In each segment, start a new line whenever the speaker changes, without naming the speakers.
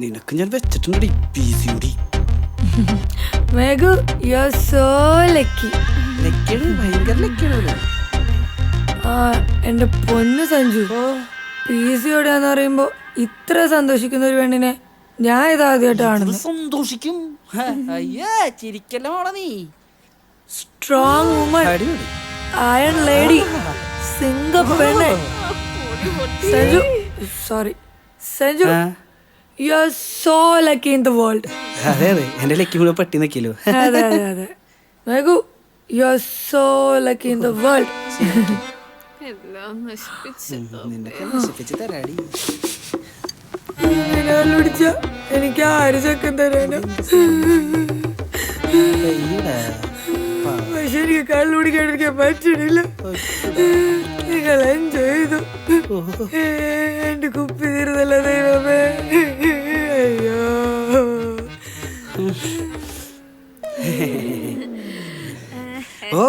നിനക്ക് ഞാൻ വെച്ചിട്ടുണ്ടടി PCOD.
Meghu you are so lucky.
ഭയങ്കര ലക്കിയാണ്.
എന്റെ പൊന്ന് സഞ്ജു, PCOD എന്ന് പറയുമ്പോ ഇത്ര സന്തോഷിക്കുന്ന ഒരു പെണ്ണിനെ ഞാൻ ഇതാദ്യമായിട്ടാണ്.
സന്തോഷിക്കും. ചിരിക്കല്ലോ മോളെ നീ.
സ്ട്രോങ് വുമൺ, അയൺ ലേഡി, സിംഗ പെണ്ണ്. Sanju, sorry Sanju, you are so lucky in the world.
അതെ അതെ, എന്റെ ലക്കി മുഴുവൻ പട്ടി നിക്കല്ലോ.
അതെ അതെ അതെ. Meghu you are so lucky in the world. എനിക്ക് ആര് ചക്കൻ തരാനോ? പക്ഷെ എനിക്ക് കള്ളുപിടിക്കാണ്ടിരിക്കാൻ പറ്റണില്ല. നിങ്ങൾ എൻജോയ് ചെയ്തു. എന്റെ കുപ്പി തീരുന്നല്ല ദൈവമേ. അയ്യോ.
ഓ,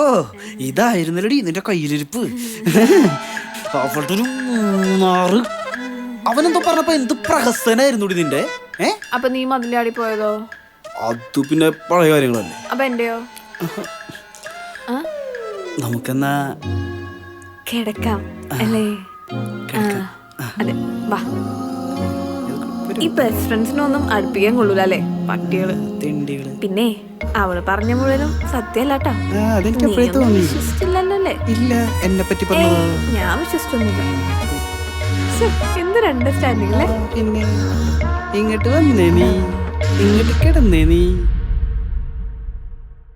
ഇതായിരുന്നല്ലടി നിന്റെ കയ്യിലിരിപ്പ്. അവളുടെ ഒരു 3 അവനെന്തോ പറഞ്ഞപ്പോ എന്ത് പ്രഹസനായിരുന്നു നിന്റെ.
അപ്പൊ നീ മതിലാടി പോയതോ?
അത് പിന്നെ പഴയ കാര്യങ്ങളല്ലേ.
അപ്പൊ എന്റെയോ?
നമുക്കെന്നാ
കിടക്കാം അല്ലേ? അതെ, വാ. ഈ ബെസ്റ്റ് ഫ്രണ്ട്സിനൊന്നും അടുപ്പിക്കാൻ കൊള്ളൂല അല്ലേ പട്ടികള്. പിന്നെ അവള് പറഞ്ഞ മുഴുവനും സത്യല്ലാട്ടാ. വിശ്വസിച്ചില്ലല്ലോ അല്ലേ?
ഇല്ല, എന്നെ പറ്റി
ഞാൻ വിശ്വസിച്ചൊന്നുമില്ല. എന്തൊരു അണ്ടർസ്റ്റാൻഡിങ് അല്ലേ?
പിന്നെ ഇങ്ങോട്ട് വന്നേ നീ, ഇങ്ങോട്ട് കിടന്നേ നീ.